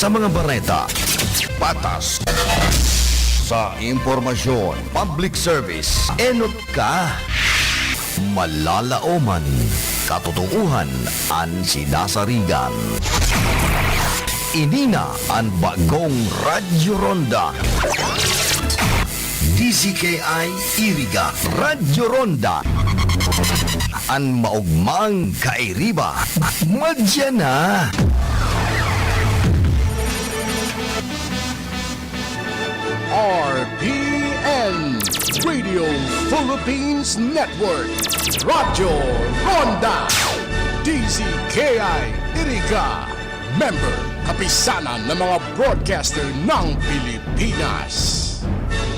sa mga bareta, patas sa impormasyon, public service, enot ka, malalaoman, katotohanan ang sinasarigan. Inina ang bagong Radyo Ronda. DCKI Iriga Radyo Ronda. Ang maugmang kairiba. Madya na! RPN Radio Philippines Network Radyo Ronda DCKI Iriga Member Kapisanan ng mga broadcaster ng Pilipinas.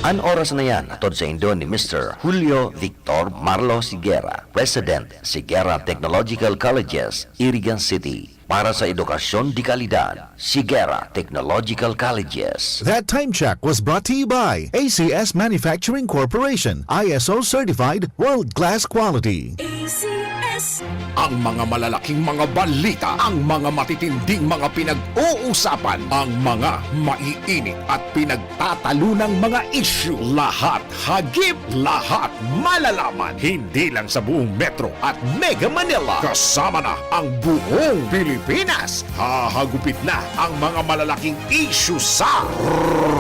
Ang oras na yan, atod sa Indo ni Mr. Julio Victor Marlo Siguera, President, Siguera Technological Colleges, Irigan City. Para sa edukasyon di kalidad, Siguera Technological Colleges. That time check was brought to you by ACS Manufacturing Corporation, ISO certified, world-class quality. ACS. Ang mga malalaking mga balita, ang mga matitinding mga pinag-uusapan, ang mga maiinit at pinagtatalunang mga issue. Lahat hagip, lahat malalaman. Hindi lang sa buong Metro at Mega Manila. Kasama na ang buong Pilipinas. Hahagupit na ang mga malalaking issue sa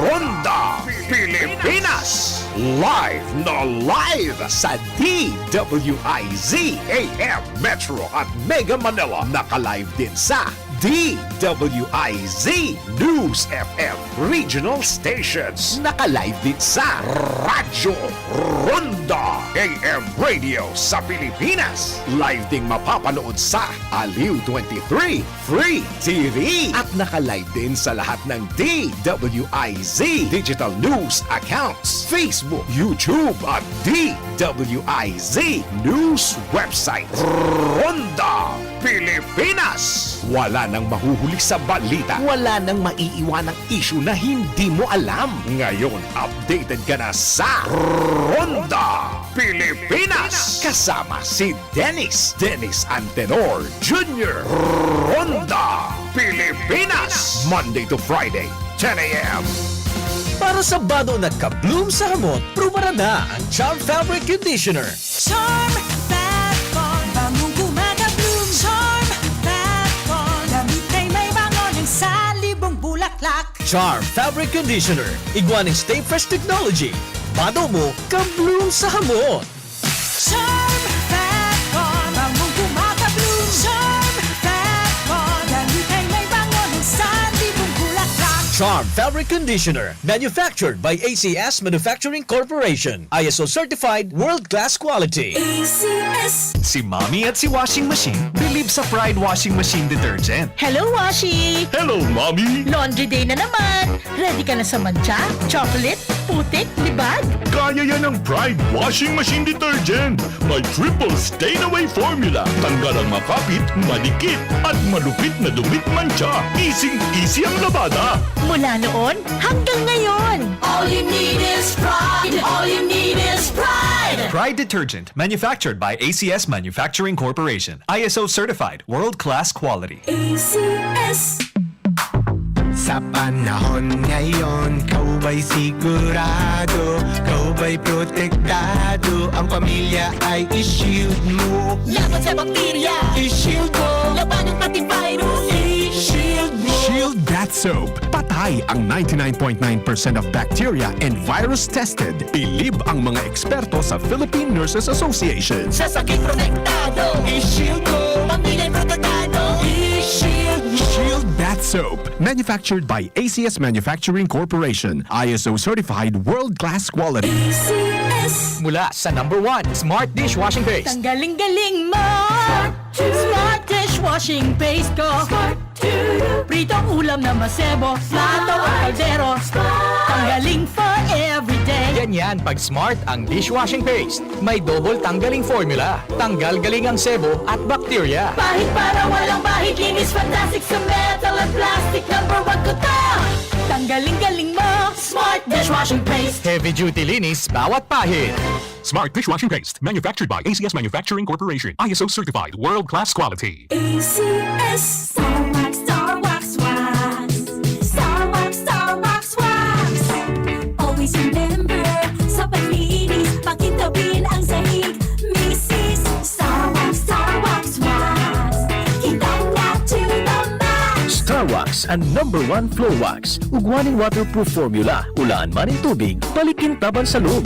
Ronda Pilipinas. Live na live sa DWIZ AM Metro at Mega Manila. Naka-live din sa DWIZ News FM Regional Stations. Naka-live din sa Radyo Ronda AM Radio sa Pilipinas. Live ding mapapanood sa Aliw 23 Free TV. At naka-live din sa lahat ng DWIZ Digital News accounts, Facebook, YouTube at DWIZ News website. Ronda Pilipinas. Wala nang mahuhuli sa balita. Wala nang maiiwanang issue na hindi mo alam. Ngayon, updated ka na sa Ronda Pilipinas. Kasama si Dennis Antenor Jr. Ronda Pilipinas. Monday to Friday, 10 a.m. Para sa bado nagka-bloom sa hamot, pruba na ang Charm Fabric Conditioner. Charm Fat Bond. Bangong gumagabloom. Charm Fat Bond. Damit ay may bangon ng salibong bulaklak. Charm Fabric Conditioner. Iguaning Stay Fresh Technology. Bado mo, ka-bloom sa hamot. Charm Fat Bond. Bangong gumagabloom. Charm Fat Bond. Damit ay may bangon ng salibong bulaklak. Charm Fabric Conditioner. Manufactured by ACS Manufacturing Corporation. ISO certified, world-class quality. ACS. Si Mommy at si Washing Machine believe sa Pride Washing Machine Detergent. Hello, Washi! Hello, Mommy! Laundry day na naman! Ready ka na sa mancha, chocolate, putik, libag? Kaya yan ang Pride Washing Machine Detergent. May triple stain-away formula. Tanggal ang makapit, malikit, at malupit na dumit mancha. Easy ang labada. Mula noon hanggang ngayon. All you need is pride. All you need is pride. Pride Detergent, manufactured by ACS Manufacturing Corporation. ISO certified, world-class quality. ACS. Sa panahon ngayon, kau ba'y sigurado? Kau ba'y protektado? Ang pamilya ay i-shield mo. Laban sa bakterya. I-shield mo. Laban ng pati virus. I-shield mo. Shield That Soap. Patay ang 99.9% of bacteria and virus tested. Bilib ang mga eksperto sa Philippine Nurses Association. Sa sakit protektado. I-shield mo. Pamilya'y protektado. I-shield mo. Shield That Soap. Manufactured by ACS Manufacturing Corporation. ISO certified world-class quality. ACS. Mula sa #1 Smart Dishwashing Paste. Tanggaling-galing mo! Smart dishwashing paste ko. Pritong ulam na masebo. Plato at kaldero. Tanggaling for everyday. Ganyan pag Smart ang dishwashing paste. May double tanggaling formula. Tanggal galing ang sebo at bakterya. Bahid para walang bahid. Linis fantastic sa metal at plastic. #1 ko to. Tanggaling-galing mo. Smart dishwashing paste. Heavy duty linis bawat pahid. Smart Dishwashing Paste. Manufactured by ACS Manufacturing Corporation. ISO certified world-class quality. ACS. Star Wax, Wax. Wax ang #1 floor wax. Ugwaning waterproof formula. Ulaan man ang tubig, balikin taban sa loob.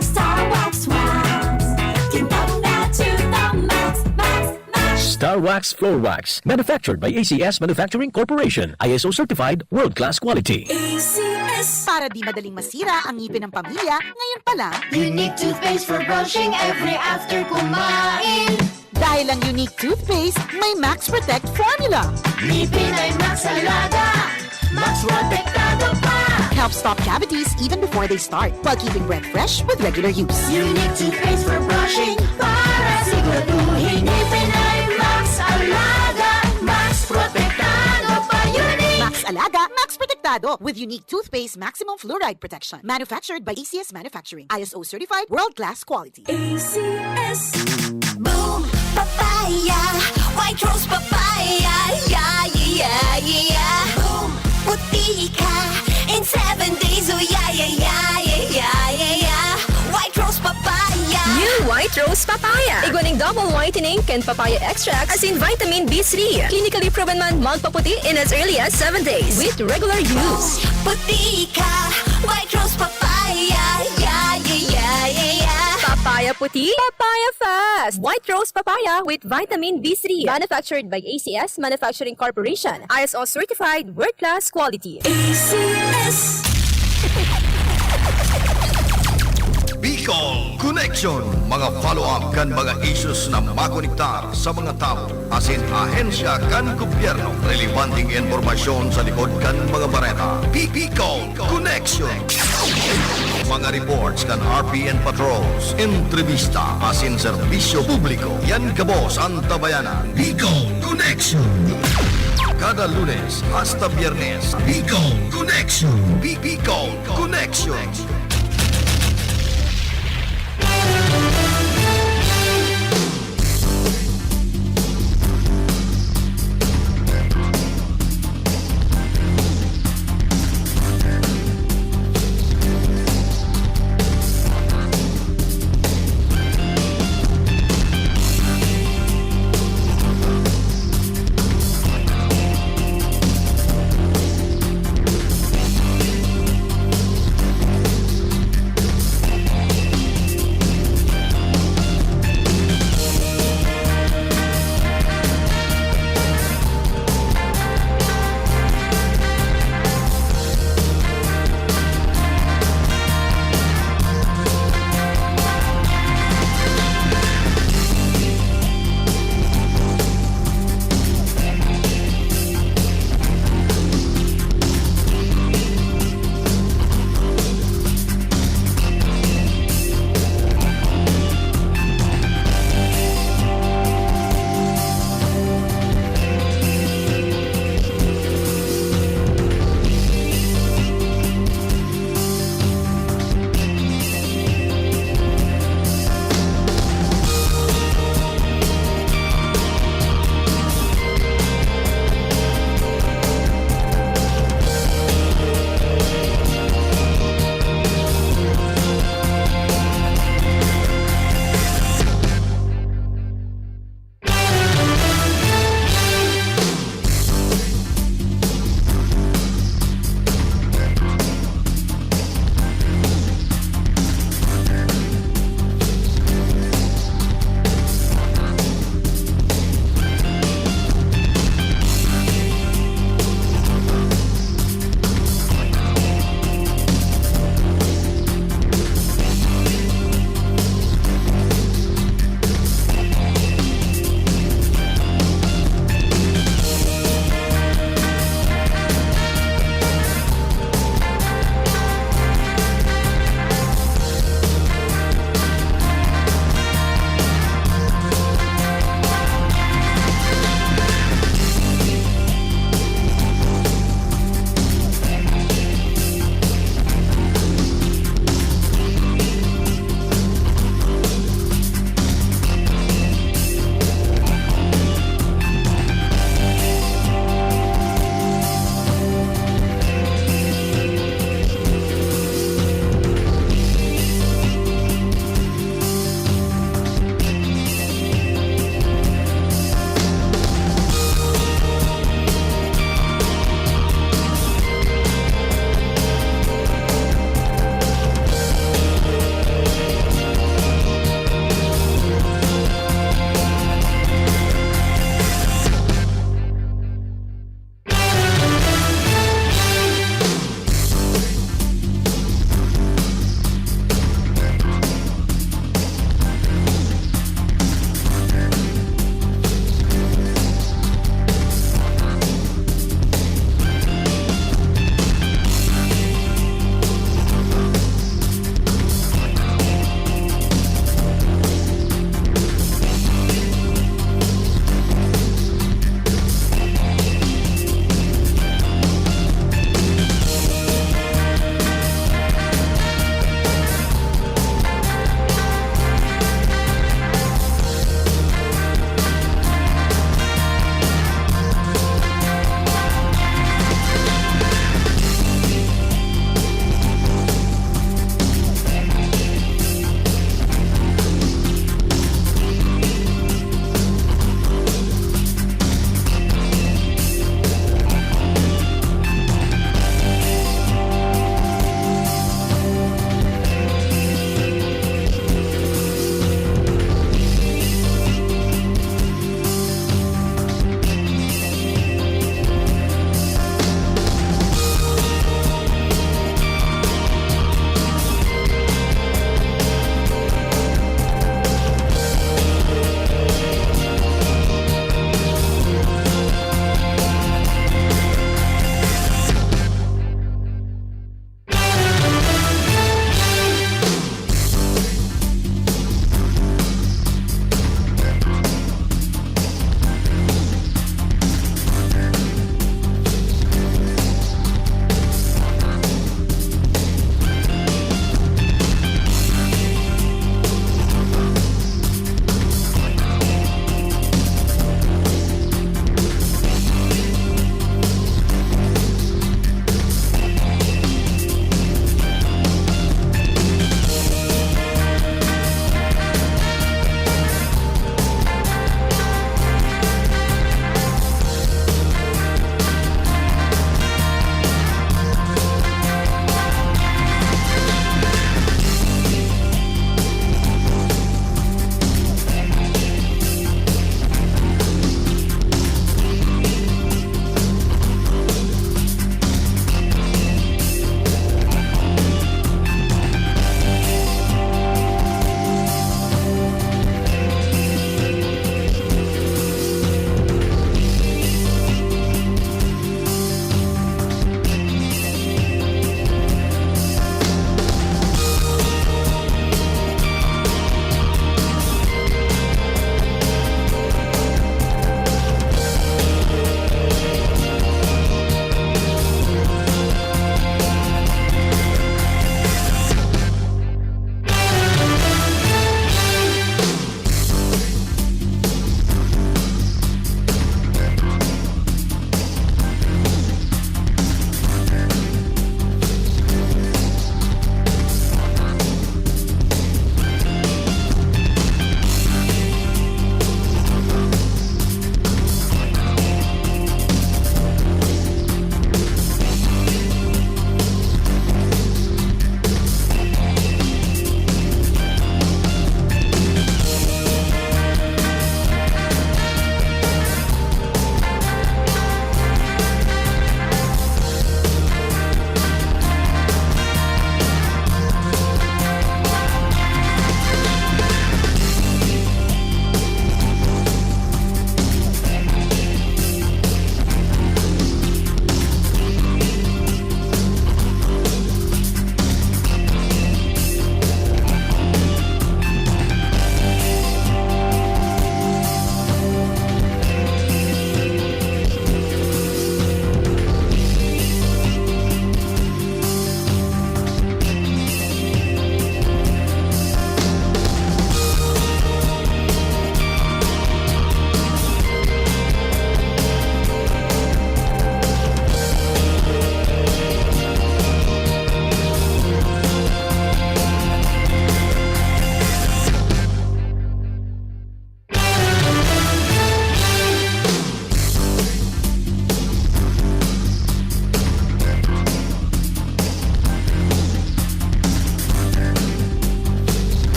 Star Wax, wax. Kintab na to the max, max, max. Star Wax Floor Wax. Manufactured by ACS Manufacturing Corporation. ISO certified, world-class quality. ACS. Para di madaling masira ang ngipin ng pamilya, ngayon pa lang, Unique toothpaste for brushing every after kumain. dahil ang unique toothpaste, may Max Protect formula. Ngipin ay Max Alaga, Max Protektado pa. Helps stop cavities even before they start, while keeping breath fresh with regular use. Unique toothpaste for brushing para siguraduhin ngipin ay Max Alaga, Max Protektado pa. Unique. Max Alaga, Max Protectado with unique toothpaste maximum fluoride protection. Manufactured by ACS Manufacturing. ISO certified world-class quality. ACS. Boom, papaya. White rose papaya. Yeah, yeah, yeah. Boom, puti ka. In 7 days, oh yeah, yeah, yeah, yeah, yeah, yeah, yeah. White rose papaya. New White Rose Papaya. Iguaning double whitening and papaya extract as in vitamin B3. Clinically proven man magpaputi in as early as 7 days with regular use. Puti ka. White rose papaya. Yeah, yeah, yeah, yeah, yeah. Papaya puti, papaya fast. White Rose Papaya with vitamin B3. Manufactured by ACS Manufacturing Corporation. ISO certified world-class quality. ACS. Bicol Connection, mga follow-up kan mga issues na makonektar sa mga tao asin ahensya kan gobyerno, relevanting informasyon sa likod kan mga bareta. Bicol Connection, mga reports kan RPN patrols, entrevista asin serbisyo publiko, yan kabos ang tabayanan. Bicol Connection, kada Lunes hasta Biyernes. Bicol Connection, Bicol Connection.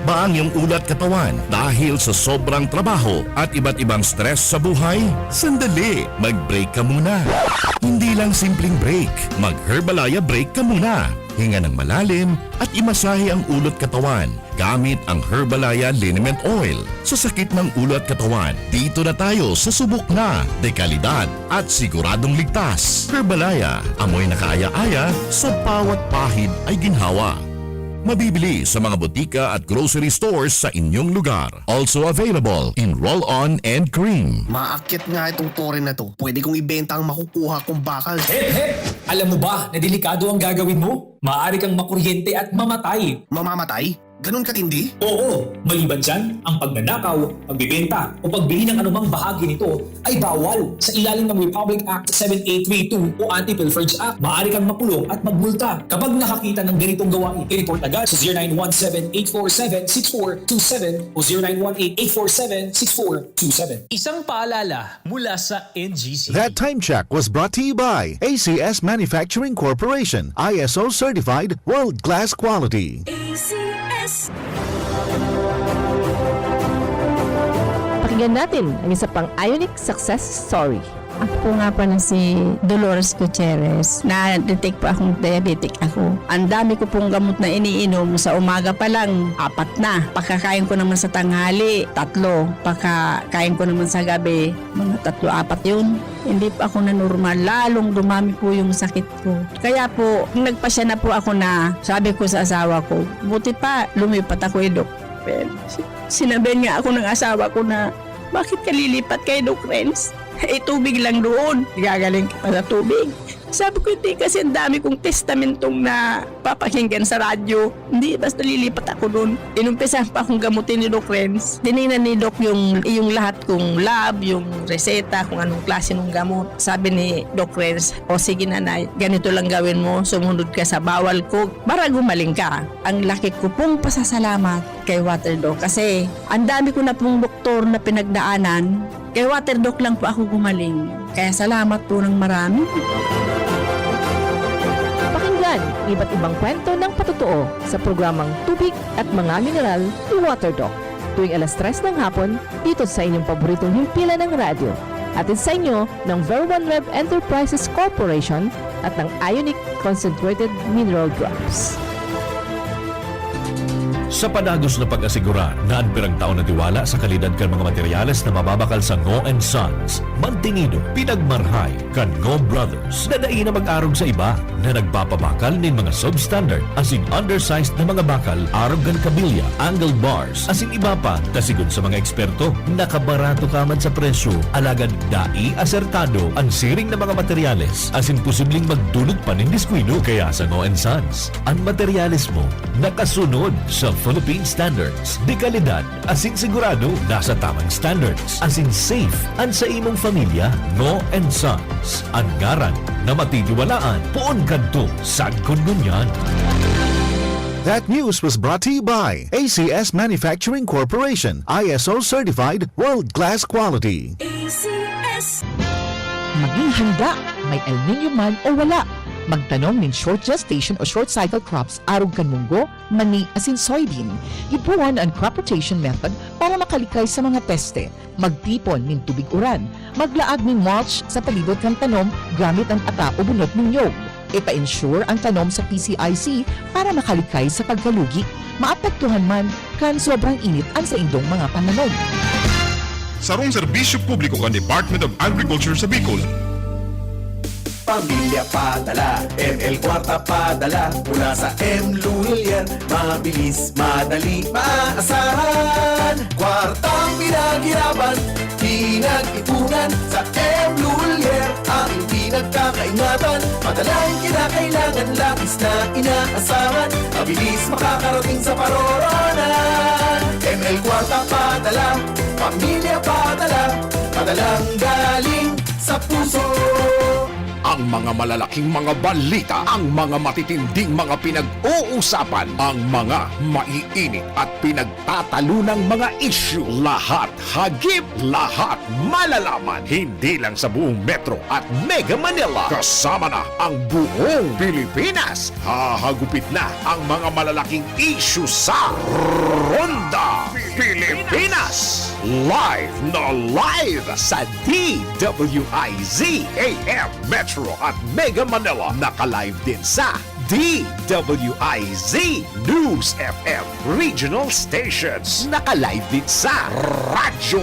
ba ang iyong ulat katawan dahil sa sobrang trabaho at iba't ibang stress sa buhay? Sandali, mag-break ka muna. Hindi lang simpleng break, mag-Herbalaya break ka muna. Hinga ng malalim at imasahe ang ulot katawan gamit ang Herbalaya Liniment Oil. Sa sakit ng ulot katawan, dito na tayo sa subok na, dekalidad at siguradong ligtas. Herbalaya, amoy na kaaya-aya, sa bawat pahid ay ginhawa. Mabibili sa mga butika at grocery stores sa inyong lugar. Also available in roll-on and cream. Maakyat nga itong tore na to. Pwede kong ibenta ang makukuha kong bakal. Hep! Alam mo ba na delikado ang gagawin mo? Maaari kang makuryente at mamatay. Mamamatay? Ganun katindi? Oo, maliban dyan, ang pagnanakaw, pagbibenta o pagbili ng anumang bahagi nito ay bawal sa ilalim ng Republic Act 7832 o Anti-Pilferage Act. Maaari kang makulong at magmulta kapag nakakita ng ganitong gawain. I-report agad sa 0917-847-6427 o 0918-847-6427. Isang paalala mula sa NGC. That time check was brought to you by ACS Manufacturing Corporation, ISO certified world-class quality. Pakinggan natin ang isa pang Ionic success story. Ako po nga pala si Dolores Gutierrez. Na-detect po akong diabetic ako. Ang dami ko pong gamot na iniinom. Sa umaga pa lang, 4 na. Pagkakain ko naman sa tanghali, 3. Pagkakain ko naman sa gabi, mga 3-4 yun. Hindi pa ako na normal. Lalong dumami po yung sakit ko. Kaya po, nagpasya na po ako na sabi ko sa asawa ko, buti pa, lumipat ako kay Doc. Sinabihan nga ako ng asawa ko na, bakit ka lilipat kay Doc Renz? Tubig lang doon. Gagaling ka pa sa tubig. Sabi ko, hindi kasi ang dami kong testamentong na papakinggan sa radyo. Hindi, basta lilipat ako doon. Inumpisahan pa akong gamutin ni Doc Renz. Tinignan ni Doc yung lahat kong lab, yung reseta, kung anong klase ng gamot. Sabi ni Doc Renz, o sige nanay, ganito lang gawin mo, sumunod ka sa bawal ko para gumaling ka. Ang laki ko pong pasasalamat kay Waterdoc kasi ang dami ko na pong doktor na pinagdaanan. Kay Waterdoc lang po ako gumaling. Kaya salamat po ng marami. Pakinggan ang iba't ibang kwento ng patotoo sa programang Tubig at Mga Mineral ni Waterdoc. Tuwing alas 3 ng hapon, dito sa inyong paboritong himpilan ng radyo. Atid sa inyo ng Ver1 Rev Enterprises Corporation at ng Ionic Concentrated Mineral Drops. Sa panagos na pag-asigura na anpirang taon na tiwala sa kalidad kan mga materyales na mababakal sa Ngo & Sons, mantingido, pinagmarhay kan Ngo Brothers na daig na mag-arog sa iba na nagpapabakal nin mga substandard as in undersized na mga bakal, arog kan kabilya, angle bars, as in iba pa, kasigon sa mga eksperto, nakabarato kaman sa presyo, alagad dai asertado ang siring na mga materyales as in posibleng magdulot pa nin diskwido. Kaya sa Ngo & Sons, ang materyales mo nakasunod sa Philippine standards. Di kalidad, asin sigurado, nasa tamang standards. Asin safe, ang sa imong pamilya, Ngo & Sons. Ang ngaran na matitiwalaan, poon kadto, sad kununyan. That news was brought to you by ACS Manufacturing Corporation, ISO certified world-class quality. Maging handa, may El Nino man o wala. Magtanom ng short gestation o short cycle crops arog kan munggo, mani asin soybean. Ibuwan ang crop rotation method para makalikay sa mga peste. Magtipon ng tubig uran. Maglaag ng mulch sa palibot kan tanom gamit ang ata o bunot ng nyog. Ipa-ensure ang tanom sa PCIC para makalikay sa pagkalugi. Maapektuhan man kan sobrang init ang sa indong mga pananom. Sarong serbisyo publiko kan Department of Agriculture sa Bicol. Pamilya padala, ML Kwarta padala, mula sa M. Lulian, mabilis, madali, maaasahan. Kwartang pinaghirapan, pinag-ipunan, sa M. Lulian, ang pinagkakaingatan. Padalang kinakailangan, labis na inaasahan, mabilis makakarating sa paroronan. ML Kwarta padala, pamilya padala, padalang galing sa puso. Ang Ang mga malalaking mga balita, ang mga matitinding mga pinag-uusapan, ang mga maiinit at pinagtatalunang mga issue. Lahat hagip, lahat malalaman. Hindi lang sa buong Metro at Mega Manila. Kasama na ang buong Pilipinas. Hahagupit na ang mga malalaking issue sa Ronda Pilipinas. Live na live sa DWIZ AM Metro at Mega Manila. Naka-live din sa DWIZ News FM Regional Stations. Naka-live din sa Radyo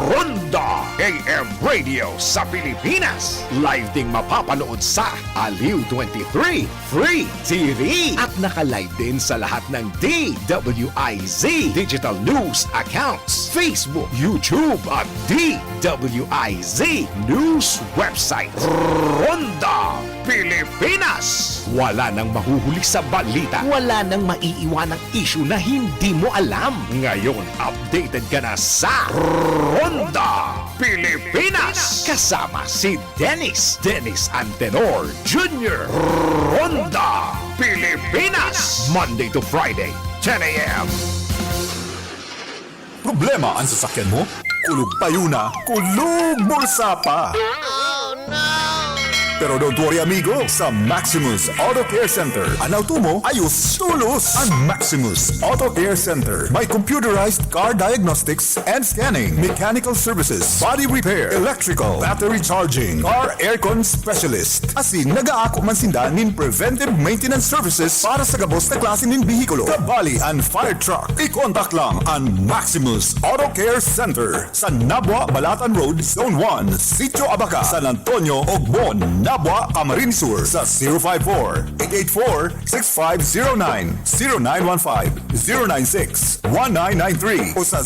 Ronda AM Radio sa Pilipinas. Live ding mapapanood sa Aliw 23 Free TV. At naka-live din sa lahat ng DWIZ Digital News accounts, Facebook, YouTube at DWIZ News website. Ronda Pilipinas. Wala nang mahuhuli sa balita. Wala nang maiiwanang issue na hindi mo alam. Ngayon, updated ka na sa Ronda Pilipinas. Kasama si Dennis Antenor Jr. Ronda Pilipinas. Monday to Friday, 10 a.m. Problema ang sasakyan mo? Kulog tayo na, kulog bulsa pa! Pero don't worry amigo, sa Maximus Auto Care Center, ang auto mo ayos tulos. Ang Maximus Auto Care Center may computerized car diagnostics and scanning, mechanical services, body repair, electrical, battery charging, car aircon specialist. Asin nagaako man sinda nin preventive maintenance services para sa gabos na klase nin bihikulo, kabali and fire truck. I-contact lang ang Maximus Auto Care Center sa Nabwa, Balatan Road, Zone 1, Sitio Abaca, San Antonio, Ogbon, Nabwa, Camarines Sur sa 054-884-6509, 0915-096-1993 o sa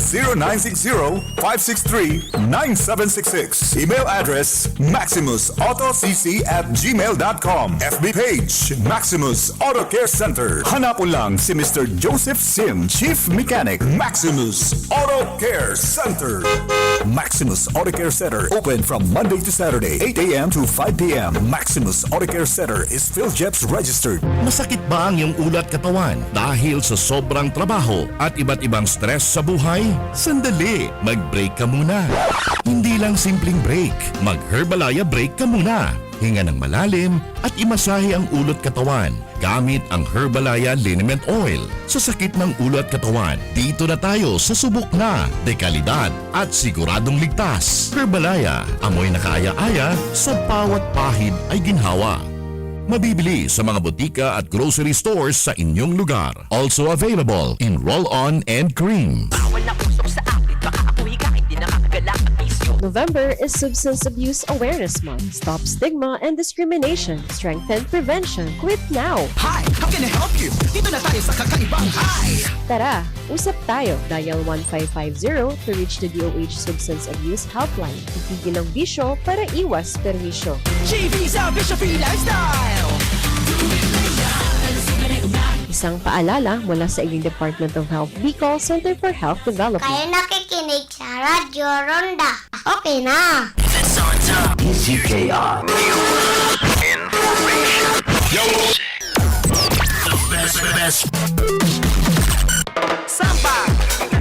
0960-563-9766. Email address maximusautocc@gmail.com. FB page Maximus Auto Care Center. Hanapon lang si Mr. Joseph Sim, Chief Mechanic, Maximus Auto Care Center. Maximus Auto Care Center, open from Monday to Saturday, 8 a.m. to 5 p.m. Maximus Auto Care Center is PhilJeps registered. Masakit ba ang iyong ulat katawan dahil sa sobrang trabaho at iba't ibang stress sa buhay? Sandali, mag-break ka muna. Hindi lang simpleng break, mag-Herbalaya break ka muna. Hinga ng malalim at imasahe ang ulot katawan gamit ang Herbalaya Liniment Oil. Sa sakit ng ulo at katawan, dito na tayo sa subok na, dekalidad at siguradong ligtas. Herbalaya, amoy na kaaya-aya, sa bawat pahid ay ginhawa. Mabibili sa mga butika at grocery stores sa inyong lugar. Also available in roll-on and cream. November is Substance Abuse Awareness Month. Stop stigma and discrimination. Strengthen prevention. Quit now. Hi! How can I help you? Dito na tayo sa kakaibang Hi! Tara, usap tayo. Dial 1550 to reach the DOH Substance Abuse Helpline. Itigil ang bisyo para iwas perwisyo. JV sa Bishopy Lifestyle! Isang paalala mula sa Iriga Department of Health, Bicol Center for Health Development. Kayo nakikinig sa Radyo Ronda. Okay na. CKR Information. Yo! The best. Samba!